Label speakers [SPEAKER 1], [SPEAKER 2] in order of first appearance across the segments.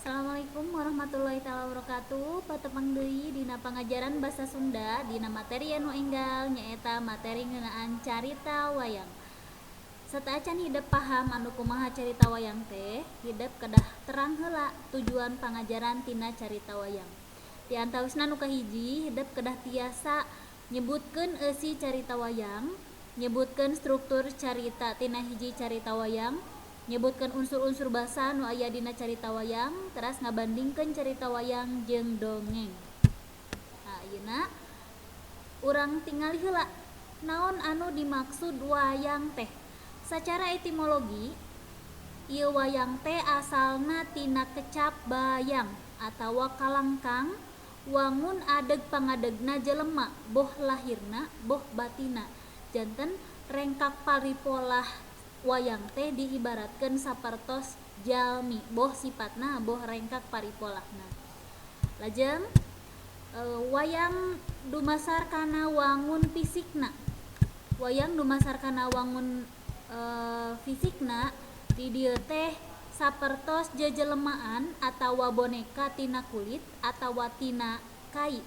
[SPEAKER 1] Assalamualaikum warahmatullahi wabarakatuh. Patepang deui dina pangajaran basa Sunda dina materi anu enggal nyaeta materi ngeunaan carita wayang. Sataacan hideuk paham anu kumaha carita wayang teh, hideuk kedah terang heula tujuan pangajaran tina carita wayang. Di antawisna nu kahiji, hideuk kedah tiasa nyebutkeun eusi carita wayang, nyebutkeun struktur carita tina hiji carita wayang, nyebutkeun unsur-unsur basa nu aya dina carita wayang, teras ngabandingkeun carita wayang jeung dongeng. Ayeuna urang tingali heula naon anu dimaksud wayang teh. Sacara etimologi, ieu wayang teh asalna tina kecap bayang atawa kalangkang wangun adeg pangadegna jelema, boh lahirna, boh batina. Janten rengkak paripolah wayang teh diibaratkeun sapertos jalmi, boh sifatna boh rengkak paripolahna. Lajeng wayang dumasar kana wangun fisikna. Wayang dumasar kana wangun fisikna di dieu teh sapertos jejelemaan atawa boneka tina kulit atawa tina kai.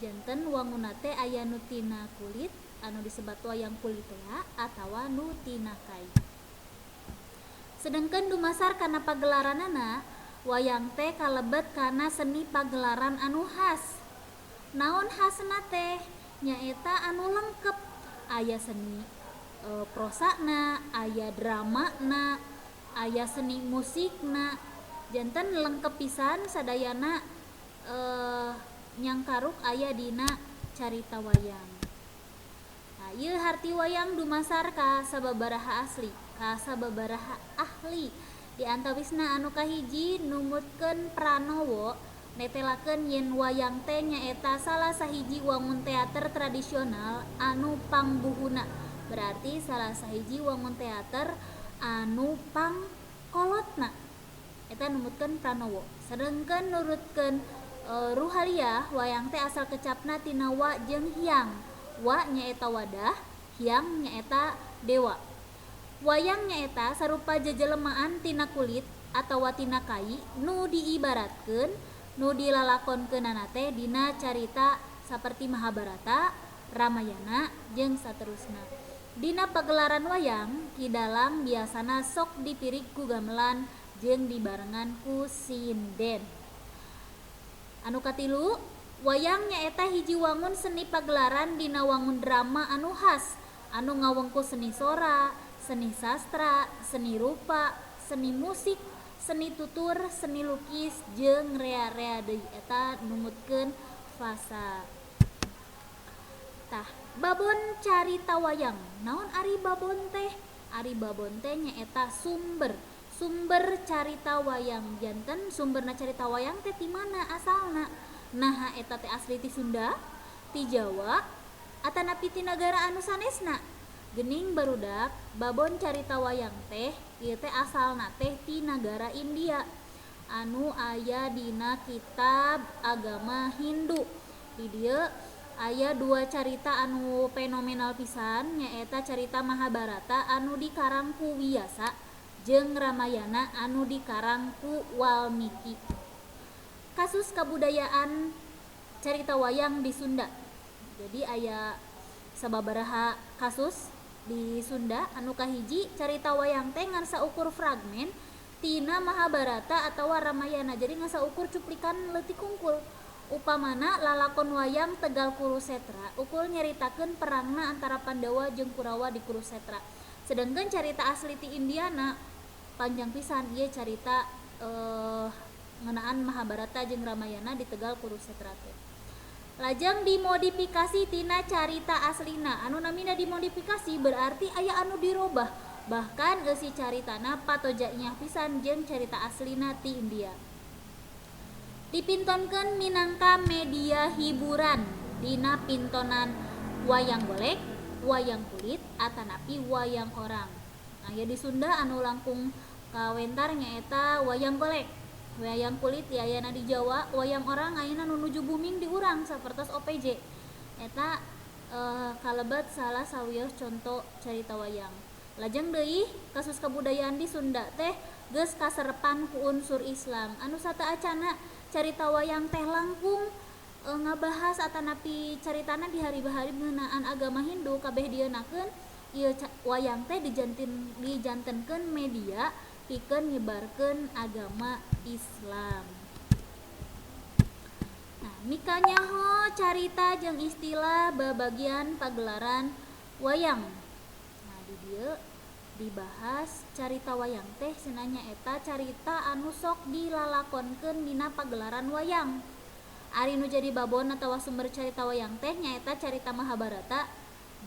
[SPEAKER 1] Janten wangunna teh aya nu tina kulit anu disebat wayang kulit atawa nu tina kai. Sedengkeun dumasar kana pagelaranana, wayang teh kalebet kana seni pagelaran anu khas. Naon khasna teh? Nyaeta anu lengkep. Aya seni prosana, aya dramana, aya seni musikna. Janten lengkep pisan sadayana nyangkaruk aya dina carita wayang. Ieu harti wayang dumasar ka sababaraha ahli. Di antawisna anu kahiji numutkeun pranowo netelakeun yen wayang teh nyaeta salah sahiji wangun teater tradisional anu pangbuhuna. Berarti salah sahiji wangun teater anu pangkolotna. Eta numutkeun pranowo. Sedengkeun nurutkeun ruhaliah wayang teh asal kecapna tina wa jeung hyang. Wa nyaeta wadah, hyang nyaeta dewa. Wayang nyaeta sarupa jejelemaan tina kulit atawa tina kai nu diibaratkeun, nu dilalakonkeunana teh dina carita saperti Mahabharata, Ramayana jeung saterusna. Dina pagelaran wayang, kidalang biasana sok dipirik ku gamelan jeung dibarengan ku sinden. Anu katilu, wayang nyaeta hiji wangun seni pagelaran dina wangun drama anu khas, anu ngawengku seni sora, seni sastra, seni rupa, seni musik, seni tutur, seni lukis jeung rea-rea deui eta numutkeun fasa. Tah, babon carita wayang. Naon ari babon teh? Ari babon teh nyaeta sumber carita wayang. Janten sumberna carita wayang teh ti mana asalna? Nah, eta teh asli ti Sunda, ti Jawa, atanapi ti nagara anu sanesna. Geuning barudak, babon carita wayang teh ieu teh asalna teh ti nagara India anu aya dina kitab agama Hindu. Di dieu aya dua carita anu fenomenal pisan nyaeta carita Mahabharata anu dikarang ku Wyasa jeung Ramayana anu dikarang ku Walmiki. Kasus kabudayaan carita wayang di Sunda. Jadi aya sababaraha kasus di Sunda. Anu kahiji carita wayang teh ngan saukur fragmen tina Mahabharata atawa Ramayana. Jadi ngan saukur cuplikan leutik hungkul. Upamana lalakon wayang Tegal Kurusetra ukul nyaritakeun perangna antara Pandawa jeung Kurawa di Kurusetra. Sedengkeun carita asli ti Indiana panjang pisan ieu carita ngeunaan Mahabharata jeung Ramayana di Tegal Kurusetra teh. Lajeng dimodifikasi tina carita aslina. Anu namina dimodifikasi berarti aya anu dirobah. Bahkan eusi caritana patoja inyah pisan jeung carita aslina ti India. Dipintonkeun minangka media hiburan dina pintonan wayang golek, wayang kulit, atanapi wayang orang. Aya di Sunda anu langkung kawentar nyaeta wayang golek. Wayang kulit ya ayana di Jawa, wayang orang ayeuna nu nuju booming di urang sapertos OPJ. Eta kalebet salah sawios conto carita wayang. Lajeng deui kasus kabudayaan di Sunda teh geus kaserepan ku unsur Islam. Anu sataacana carita wayang teh langkung ngabahas atanapi caritana di hari-hari ngeunaan agama Hindu kabeh dienakeun ieu wayang teh dijantenkeun media pikeun nyebarkeun agama Islam. Nah, mikanya ho carita jeung istilah babagian pagelaran wayang. Nah, di dieu dibahas carita wayang teh cenanya eta carita anu sok dilalakonkeun dina pagelaran wayang. Ari nu jadi babon atawa sumber carita wayang teh nyaeta carita Mahabharata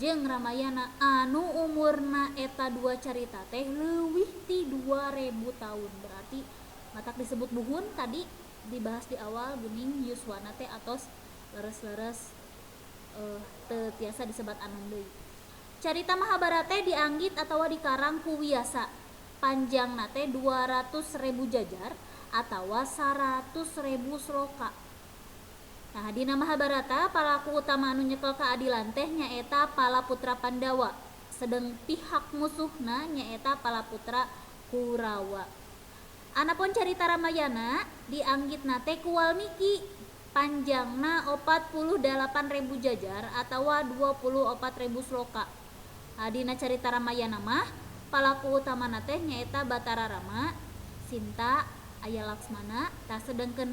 [SPEAKER 1] jeung Ramayana anu umurna eta dua carita teh leuwih ti 2000 tahun. Berarti matak disebut buhun tadi dibahas di awal geuning yuswana teh atos leres-leres teu tiasa disebat anom deui. Carita Mahabharata dianggit atawa dikarang ku Wyasa. Panjangna teh 200.000 jajar atawa 100.000 sloka. Nah, dina Mahabharata palaku utama anu nyekel keadilan teh nyaeta Palaputra Pandawa, sedang pihak musuhna nyaeta Palaputra Kurawa. Anapun carita Ramayana dianggitna teh ku Walmiki, panjangna 48.000 jajar atawa 24.000 sloka. Nah, dina carita Ramayana mah palaku utamana teh nyaeta Batara Rama, Sinta, aya Laksmana, tah sedengkeun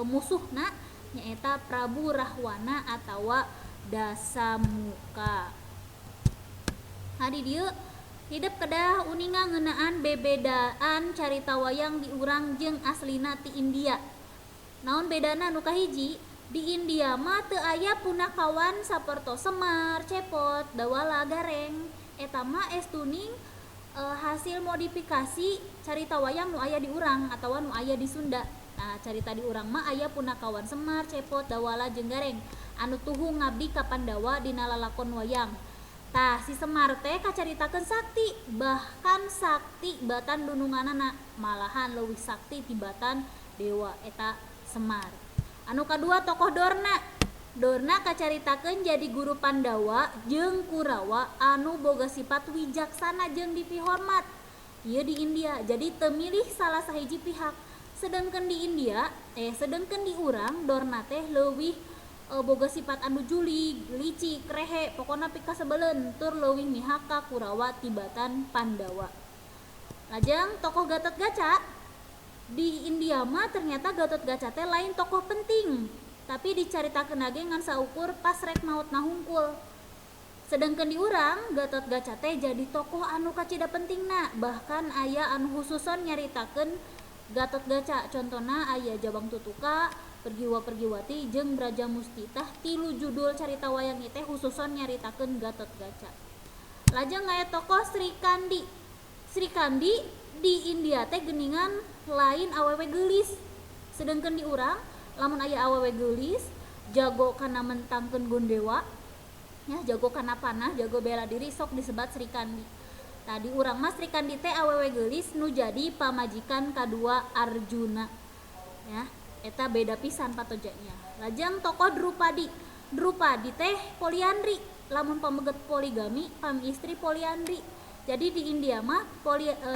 [SPEAKER 1] musuhna nyaeta Prabu Rahwana atawa Dasamuka. Di dieu hidup kedah uninga ngeunaan bebedaan carita wayang di urang jeung aslina ti India. Naon bedana nu kahiji? Di India mah teu aya punakawan saperto Semar, Cepot, Dawala, Gareng. Eta mah estuning hasil modifikasi carita wayang nu aya di urang atawa nu aya di Sunda. Nah, carita di urang mah aya punakawan Semar, Cepot, Dawala jeung Gareng anu tuhu ngabdi ka Pandawa dina lalakon wayang. Tah si Semar teh kacaritakeun sakti, bahkan sakti batan dununganana, malahan leuwih sakti tibatan dewa eta Semar. Anu kadua tokoh Dorna. Dorna kacaritakeun jadi guru Pandawa jeung Kurawa anu boga sifat wijaksana jeung dipihormat. Ieu di India, jadi teu milih salah sahiji pihak. Sedengkeun di urang Dorna teh leuwih boga sifat anu julig, licik, rehe, pokona pika sebeleun tur leuwih mihak ka Kurawa tibatan Pandawa. Lajeng tokoh Gatotkaca di India mah ternyata Gatotkaca teh lain tokoh penting, tapi dicaritakeun age ngan saukur pas rek maotna hungkul. Sedengkeun di urang Gatotkaca teh jadi tokoh anu kacida pentingna, bahkan aya anu khususon nyaritakeun Gatotkaca, contohna aya Jabang Tutuka, Pergiwa-Pergiwati jeung Brajamusti. Tah tilu judul carita wayang teh khususon nyaritakeun Gatotkaca. Lajeng aya tokoh Sri Kandi. Sri Kandi di India teh geuningan lain awewe geulis. Sedengkeun di urang lamun aya awewe geulis jago kana mentangkeun gondewa, ya jago kana panah, jago bela diri sok disebat Sri Kandi. Tadi urang mas Sri Kandi teh awewe geulis nu jadi pamajikan kadua Arjuna. Ya, eta beda pisan patojanya. Lajeng tokoh Drupadi. Drupadi teh poliandri, lamun pameget poligami, pamistri poliandri. Jadi di India mah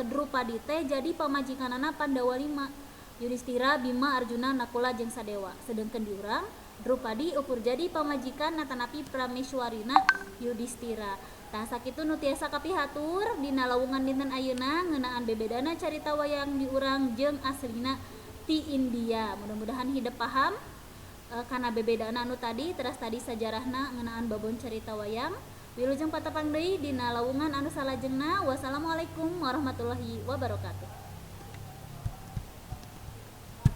[SPEAKER 1] Drupadi teh jadi pamajikanana Pandawa 5. Yudhistira, Bima, Arjuna, Nakula jeung Sadewa. Sedengkeun di urang Drupadi ukur jadi pamajikan natanapi prameswarina Yudhistira. Tah sakitu nu tiasa kapihatur dina lawungan dinten ayeuna ngeunaan bebedana carita wayang di urang jeung aslina ti India. Mudah-mudahan hidup paham kana bebedana anu tadi, teras tadi sajarahna ngeunaan babon carita wayang. Wilujeng patepang deui dina lawungan anu salajengna. Wassalamualaikum warahmatullahi wabarakatuh.